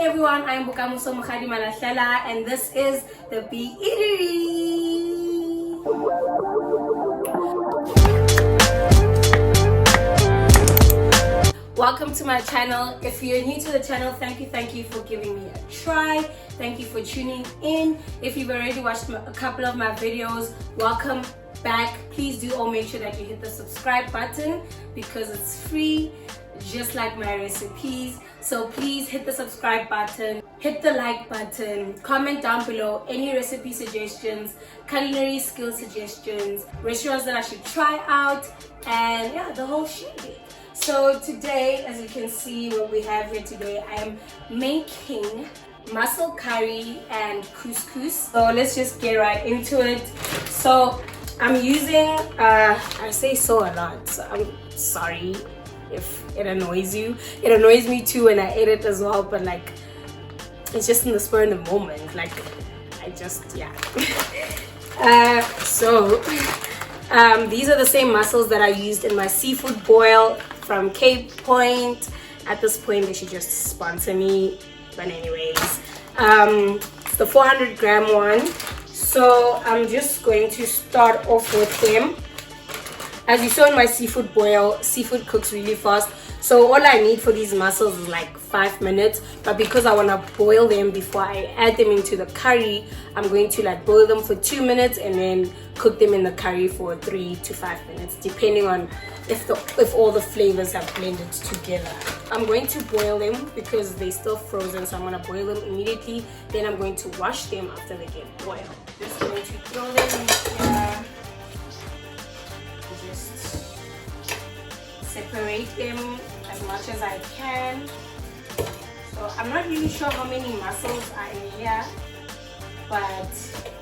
everyone, I am Mussel Curry and this is the BIA Welcome to my channel. If you're new to the channel, thank you for giving me a try. Thank you for tuning in. If you've already watched a couple of my videos, welcome back. Please do all make sure that you hit the subscribe button because it's free, just like my recipes. So please hit the subscribe button, hit the like button, comment down below any recipe suggestions, culinary skill suggestions, restaurants that I should try out, and yeah, the whole shit. So today, as you can see, what we have here today, I am making mussel curry and couscous. So let's just get right into it. So I'm using, I say so a lot, so I'm sorry if it annoys you. It annoys me too when I edit as well, but like, it's just in the spur of the moment. Like, I just, yeah. These are the same mussels that I used in my seafood boil from Cape Point. At this point, they should just sponsor me. But anyways, it's the 400 gram one. So I'm just going to start off with them. As you saw in my seafood boil, seafood cooks really fast. So all I need for these mussels is like 5 minutes. But because I want to boil them before I add them into the curry, I'm going to like boil them for 2 minutes and then cook them in the curry for 3 to 5 minutes, depending on if all the flavors have blended together. I'm going to boil them because they're still frozen, so I'm going to boil them immediately. Then I'm going to wash them after they get boiled. Just going to throw them in here. Just separate them as much as I can. So I'm not really sure how many mussels are in here, but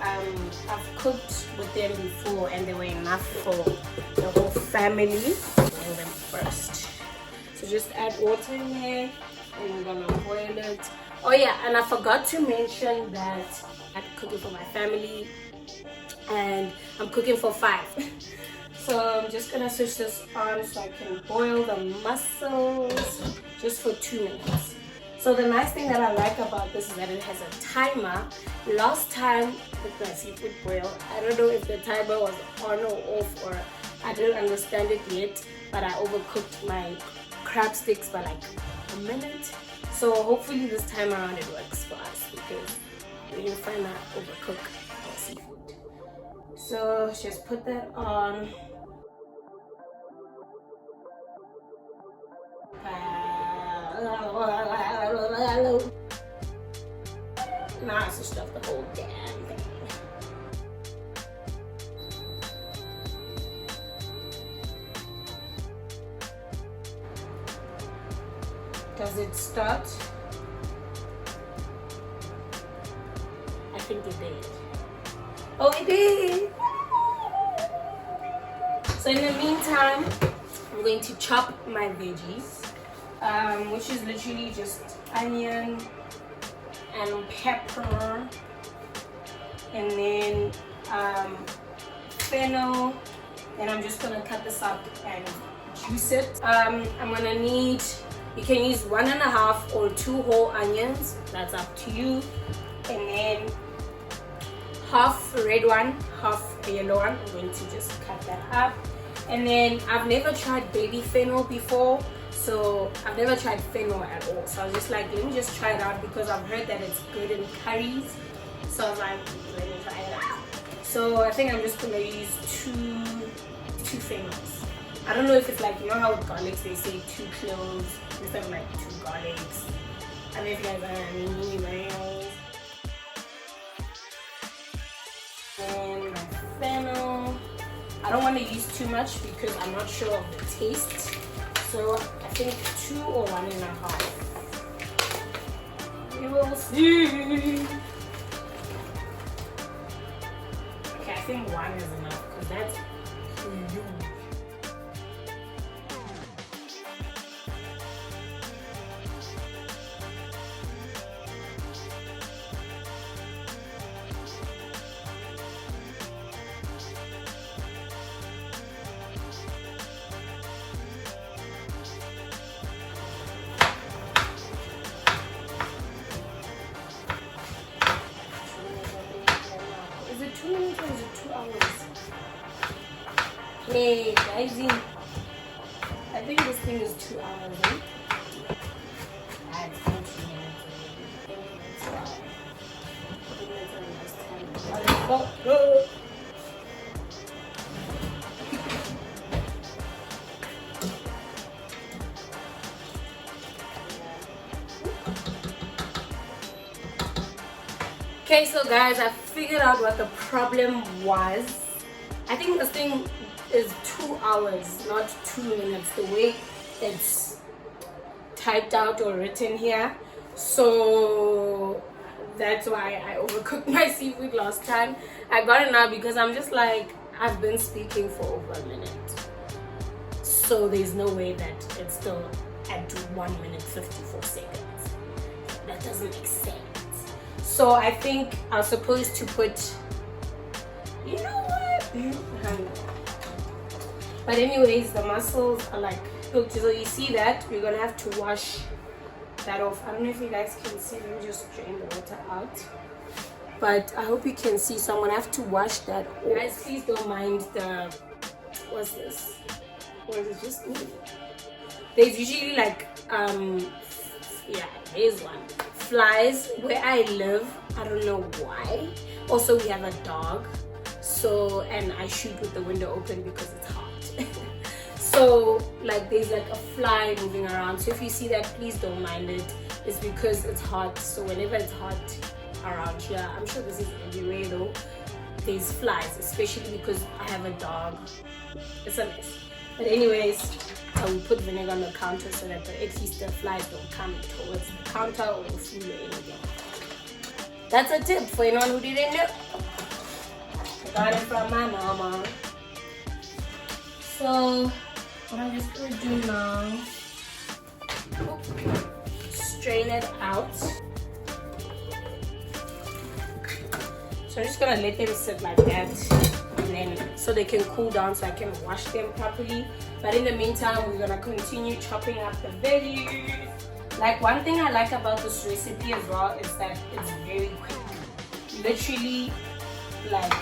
I've cooked with them before and they were enough for the whole family. Boil them first. So just add water in here and I'm gonna boil it. Oh yeah, and I forgot to mention that I'm cooking for my family and I'm cooking for 5. So I'm just gonna switch this on so I can boil the mussels just for 2 minutes. So the nice thing that I like about this is that it has a timer. Last time with my seafood boil, I don't know if the timer was on or off, or I didn't understand it yet, but I overcooked my crab sticks by like a minute. So hopefully this time around it works for us because we didn't find out overcook our seafood. So just put that on. Now I have to stuff the whole damn thing. Does it start? I think it did. Oh, it did! So in the meantime, I'm going to chop my veggies, which is literally just onion and pepper, and then fennel. And I'm just gonna cut this up and juice it. I'm gonna need, you can use 1.5 or 2 whole onions, that's up to you, and then half red one, half yellow one. I'm going to just cut that up. And then I've never tried baby fennel before, so I've never tried fennel at all. So I was just like, let me just try it out because I've heard that it's good in curries. So I was like, let me try it out. So I think I'm just gonna use two fennels. I don't know if it's like, you know how with garlics they say 2 cloves instead of like 2 garlics. I don't know if you guys are anyways. And my fennel. I don't want to use too much because I'm not sure of the taste. So I think 2 or 1.5. We will see. Okay, I think 1 is enough because that's huge. Hey guys, I think this thing is 2 hours, eh? That's 20 minutes already. 2 hours. 20 minutes on last time. Go. Okay, so guys, I figured out what the problem was. I think this thing is 2 hours, not 2 minutes, the way it's typed out or written here. So that's why I overcooked my seafood last time. I got it now because I'm just like, I've been speaking for over a minute. So there's no way that it's still at 1 minute 54 seconds. That doesn't make sense. So I think I was supposed to put, you know what? But anyways, the mussels are like, look, so you see that? We're gonna have to wash that off. I don't know if you guys can see. Let me just drain the water out. But I hope you can see. So I'm gonna have to wash that off. Guys, please don't mind the, what's this? Or is it just me? There's usually like, yeah, there's one. Flies where I live. I don't know why. Also, we have a dog. So, and I shoot with the window open because it's hot. So like there's like a fly moving around. So if you see that, please don't mind it. It's because it's hot. So whenever it's hot around here, I'm sure this is everywhere though, there's flies, especially because I have a dog. It's a mess. But anyways, I will put vinegar on the counter so that at least the flies don't come towards the counter or the food or anything. That's a tip for anyone who didn't know. I got it from my mama. So what I'm just gonna do now, strain it out. So I'm just gonna let them sit like that, and then so they can cool down so I can wash them properly. But in the meantime, we're gonna continue chopping up the veggies. Like one thing I like about this recipe as well is that it's very quick. Literally, like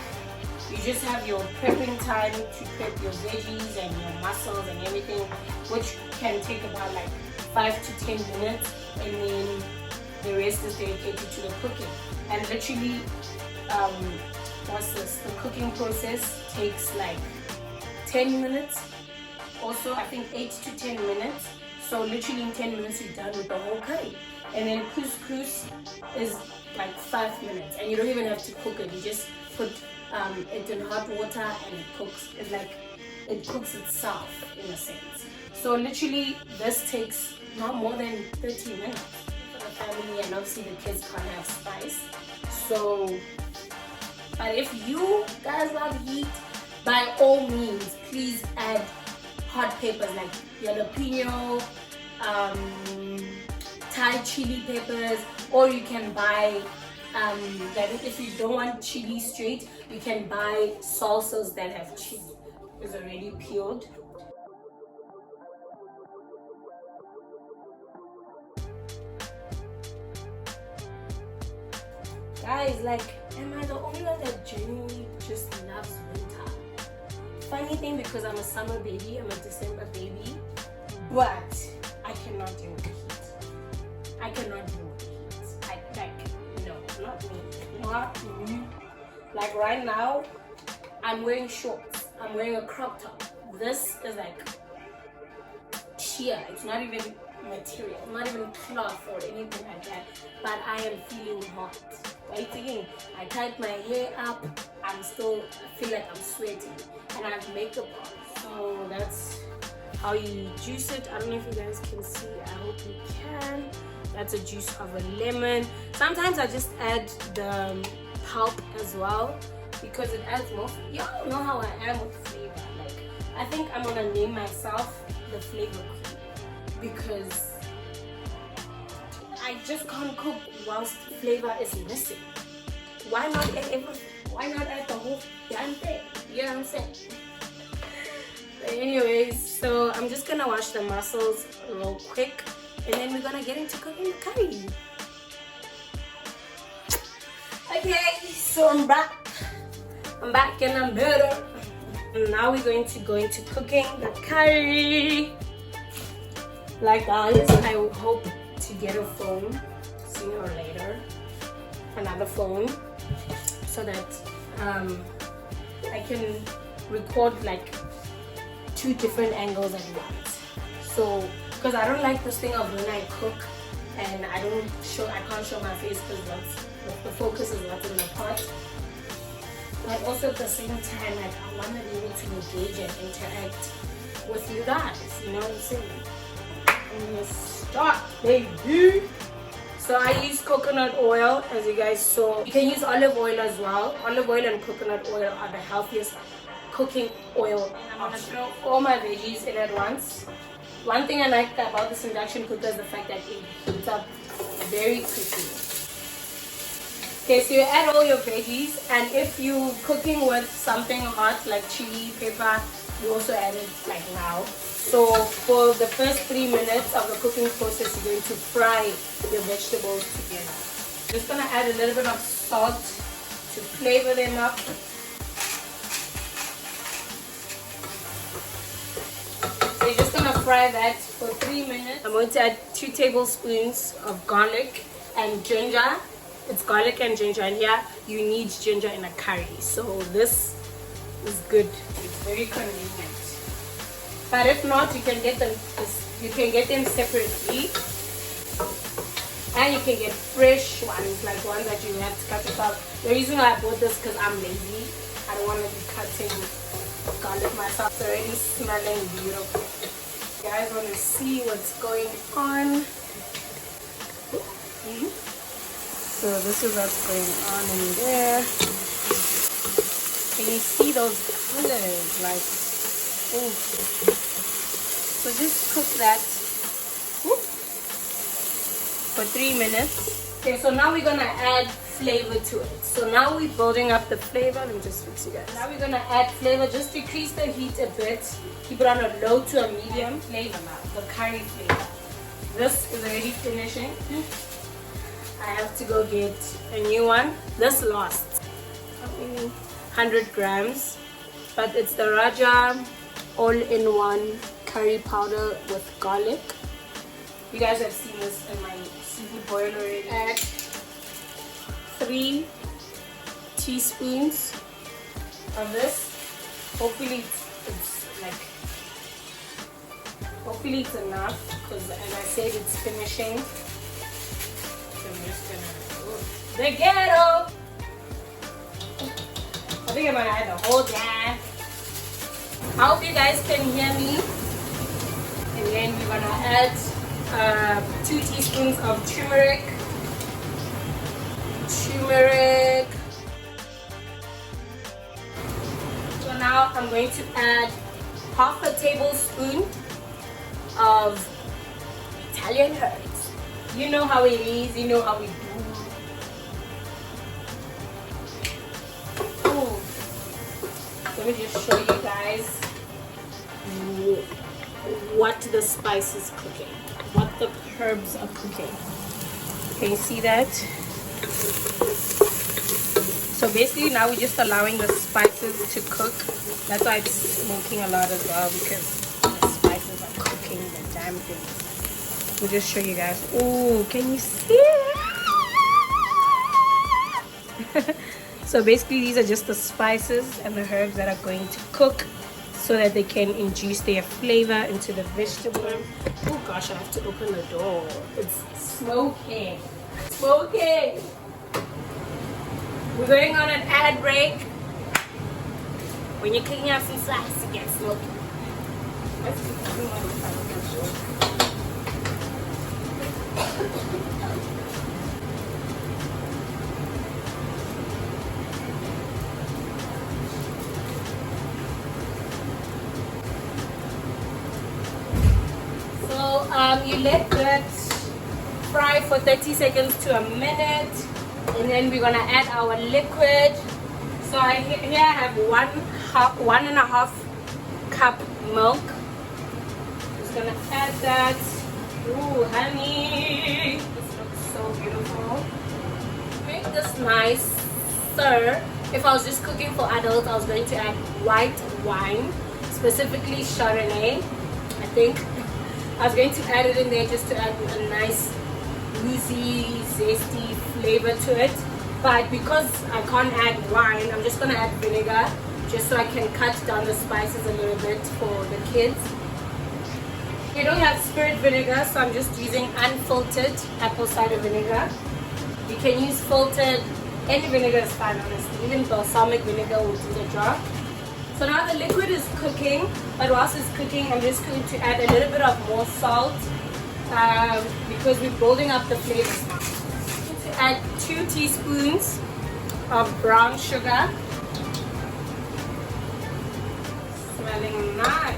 you just have your prepping time to prep your veggies and your mussels and everything, which can take about like 5 to 10 minutes, and then the rest is dedicated to the cooking. And literally, what's this? The cooking process takes like 10 minutes. Also, I think 8 to 10 minutes. So literally in 10 minutes you're done with the whole curry. And then couscous is like 5 minutes, and you don't even have to cook it. You just put it in hot water and it cooks. It's like it cooks itself in a sense. So literally this takes not more than 30 minutes for the family, and obviously the kids can't have spice. So, but if you guys love heat, by all means, please add hot peppers like jalapeno, Thai chili peppers, or you can buy that if you don't want chili straight, you can buy salsas that have chili. It's already peeled. Guys, like, am I the only one that genuinely just loves winter? Funny thing, because I'm a summer baby, I'm a December baby, but I cannot deal with the heat. I cannot deal with the heat. No, not me. Not me. Like right now, I'm wearing shorts. I'm wearing a crop top. This is like sheer. It's not even material, not even cloth or anything like that. But I am feeling hot. Waiting. I tied my hair up. I feel like I'm sweating, and I have makeup on. So that's how you juice it. I don't know if you guys can see. I hope you can. That's a juice of a lemon. Sometimes I just add the pulp as well because it adds more. Y'all know how I am with flavor. Like, I think I'm gonna name myself the flavor queen because I just can't cook whilst flavor is missing. Why not add everything? Why not add the whole damn thing? You know what I'm saying? But anyways, so I'm just gonna wash the mussels real quick, and then we're gonna get into cooking the curry. Okay, so I'm back. I'm back and I'm better. And now we're going to go into cooking the curry. Like guys, I hope to get a phone sooner or later, another phone, so that I can record like 2 different angles at once. So because I don't like this thing of when I cook and I can't show my face because the focus is what's in the pot. But also at the same time, like I want to be able to engage and interact with you guys, you know what I'm saying? I'm gonna start, baby. So I use coconut oil, as you guys saw. You can use olive oil as well. Olive oil and coconut oil are the healthiest cooking oil. I'm gonna throw all my veggies in at once. One thing I like about this induction cooker is the fact that it heats up very quickly. Okay, so you add all your veggies, and if you're cooking with something hot like chili, pepper, you also add it like now. So for the first 3 minutes of the cooking process, you're going to fry your vegetables together. Just gonna add a little bit of salt to flavor them up. So you're just gonna fry that for 3 minutes. I'm going to add 2 tablespoons of garlic and ginger. It's garlic and ginger, and here you need ginger in a curry. So this is good. It's very convenient. But if not, you can get them separately, and you can get fresh ones, like ones that you have to cut yourself. The reason why I bought this because I'm lazy. I don't want to be cutting garlic myself. It's already smelling beautiful. You guys want to see what's going on? So this is what's going on in there. Can you see those colors? Like, oh. So just cook that for 3 minutes. Okay, so now we're gonna add flavor to it. So now we're building up the flavor. Let me just fix you guys. Now we're gonna add flavor. Just decrease the heat a bit. Keep it on a low to a medium flavor now. The curry flavor. This is already finishing. I have to go get a new one. This lasts 100 grams, but it's the Rajah All-in-one curry powder with garlic. You guys have seen this in my seafood boil already. Add 3 teaspoons of this. Hopefully it's enough, because as I said, it's finishing. The ghetto. I think I'm gonna add the whole jam. I hope you guys can hear me. And then we're gonna add 2 teaspoons of turmeric. So now I'm going to add half a tablespoon of Italian herbs. You know how it is, you know how we do. Let me just show you guys what the spice is cooking, what the herbs are cooking. Can you see that? So basically now we're just allowing the spices to cook. That's why it's smoking a lot as well, because the spices are cooking the damn thing. Let me just show you guys. Oh, can you see? So basically these are just the spices and the herbs that are going to cook so that they can induce their flavor into the vegetable. Oh gosh, I have to open the door. It's smoking. Smoking! We're going on an ad break. When you're cooking up some spices, it gets smoky. Let's do you let that fry for 30 seconds to a minute, and then we're gonna add our liquid. So here I have 1.5 cup milk. Just gonna add that. Ooh, honey, this looks so beautiful. Make this nice, sir. if I was just cooking for adults, I was going to add white wine, specifically Chardonnay, I think. I was going to add it in there just to add a nice woozy, zesty flavor to it. But because I can't add wine, I'm just going to add vinegar just so I can cut down the spices a little bit for the kids. We don't have spirit vinegar, so I'm just using unfiltered apple cider vinegar. You can use filtered, any vinegar is fine honestly, even balsamic vinegar will do the job. So now the liquid is cooking, but whilst it's cooking, I'm just going to add a little bit of more salt because we're building up the flavors now. I'm going to add 2 teaspoons of brown sugar. Smelling nice.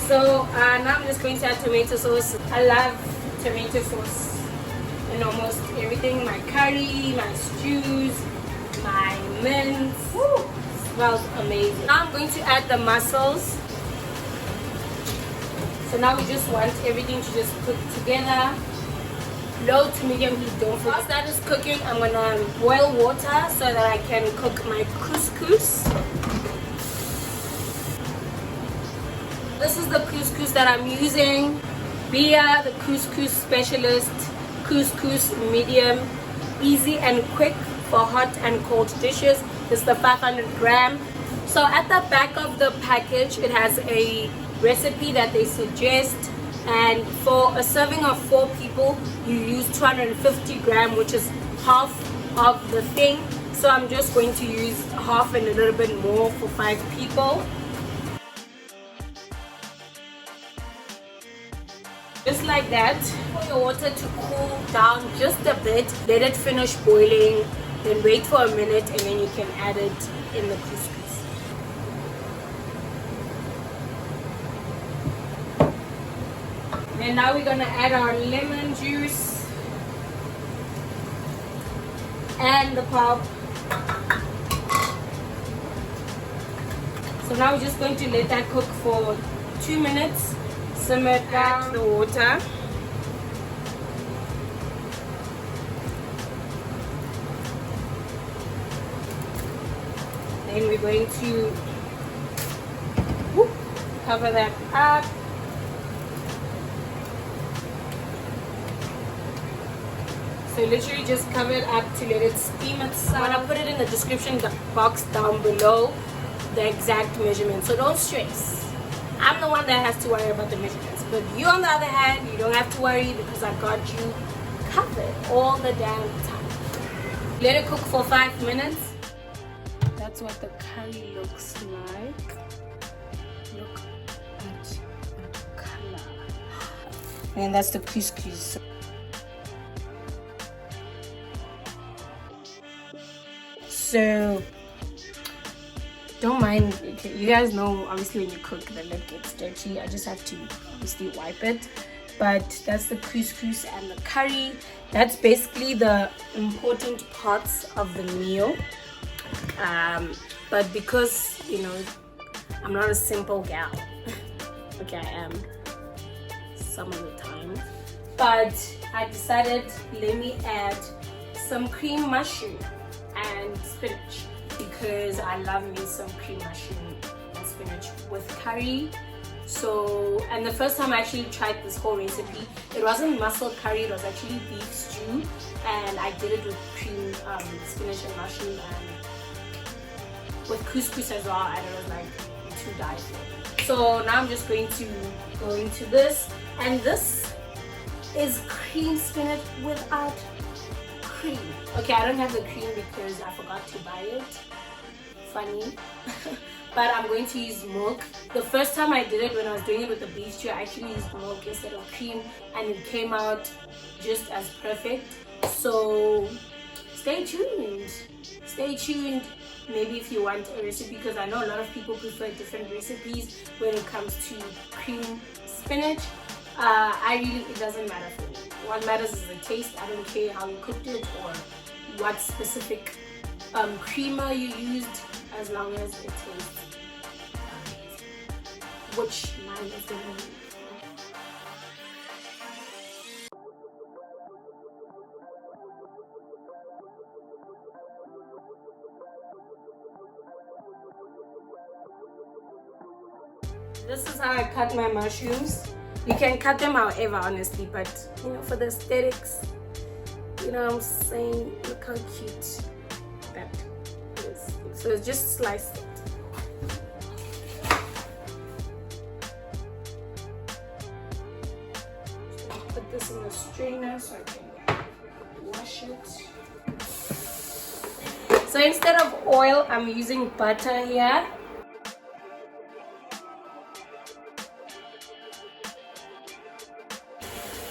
So now I'm just going to add tomato sauce. I love tomato sauce in almost everything. My curry, my stews, my mince. Woo! Smells amazing. Now I'm going to add the mussels. So now we just want everything to just cook together. Low to medium heat, don't forget. Whilst that is cooking, I'm gonna boil water so that I can cook my couscous. This is the couscous that I'm using. BIA, the couscous specialist. Couscous medium, easy and quick for hot and cold dishes. This is the 500 gram. So at the back of the package, it has a recipe that they suggest. And for a serving of 4 people, you use 250 gram, which is half of the thing. So I'm just going to use half and a little bit more for 5 people. Just like that. For your water to cool down just a bit, let it finish boiling, then wait for a minute and then you can add it in the couscous. And now we're gonna add our lemon juice and the pulp. So now we're just going to let that cook for 2 minutes. Simmer down the water. Then we're going to cover that up. So literally just cover it up to let it steam itself. I'm gonna put it in the description box down below, the exact measurement. So don't stress. I'm the one that has to worry about the measurements, but you on the other hand, you don't have to worry because I got you covered all the damn time. Let it cook for 5 minutes. That's what the curry looks like. Look at the color. And that's the couscous. So don't mind, you guys know obviously when you cook the lid gets dirty. I just have to obviously wipe it. But that's the couscous and the curry. That's basically the important parts of the meal. But because, you know, I'm not a simple gal. Okay, I am some of the time. But I decided, let me add some cream mushroom and spinach, because I love me some cream mushroom and spinach with curry. So, and the first time I actually tried this whole recipe, it wasn't mussel curry, it was actually beef stew, and I did it with cream, spinach and mushroom, and with couscous as well, and it was like to die for. So now I'm just going to go into this, and this is cream spinach without cream. Okay, I don't have the cream because I forgot to buy it. Funny. But I'm going to use milk. The first time I did it, when I was doing it with the beef stew, I actually used milk instead of cream, and it came out just as perfect. So stay tuned. Stay tuned. Maybe if you want a recipe, because I know a lot of people prefer different recipes when it comes to cream spinach. It doesn't matter for me. What matters is the taste. I don't care how you cooked it or what specific creamer you used, as long as it tastes amazing. Which mine is gonna be. This is how I cut my mushrooms. You can cut them however, honestly, but you know, for the aesthetics, you know what I'm saying? Look how cute that is. So just slice it. Put this in the strainer so I can wash it. So instead of oil, I'm using butter here.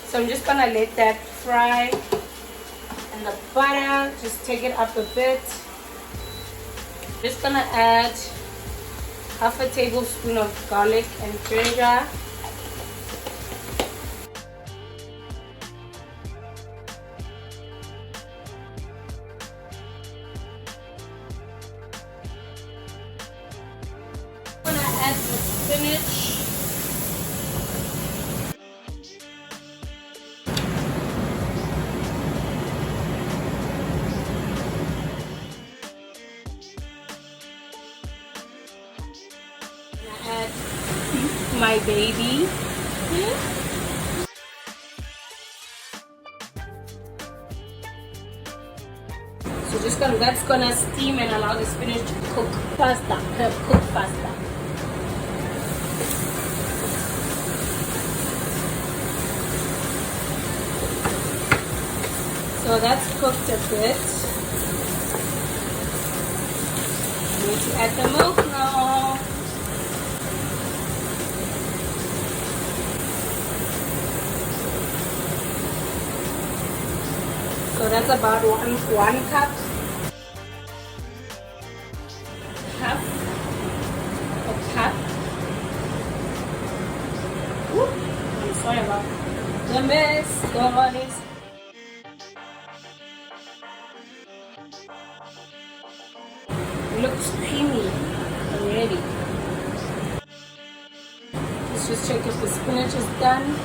So I'm just gonna let that fry in the butter, just take it up a bit. Just gonna add half a tablespoon of garlic and ginger. I'm gonna add the spinach. Add my baby. So that's gonna steam and allow the spinach to cook faster. So that's cooked a bit. We need to add the milk now. So that's about one cup. Half a cup. Whoop. I'm sorry about the mess, guys. It looks creamy already. Let's just check if the spinach is done.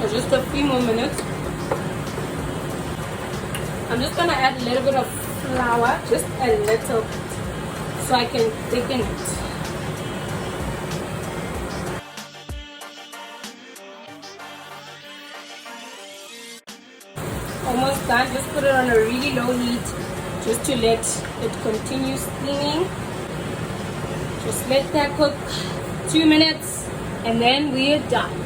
For just a few more minutes. I'm just gonna add a little bit of flour, just a little bit, so I can thicken it. Almost done. Just put it on a really low heat just to let it continue steaming. Just let that cook 2 minutes and then we're done.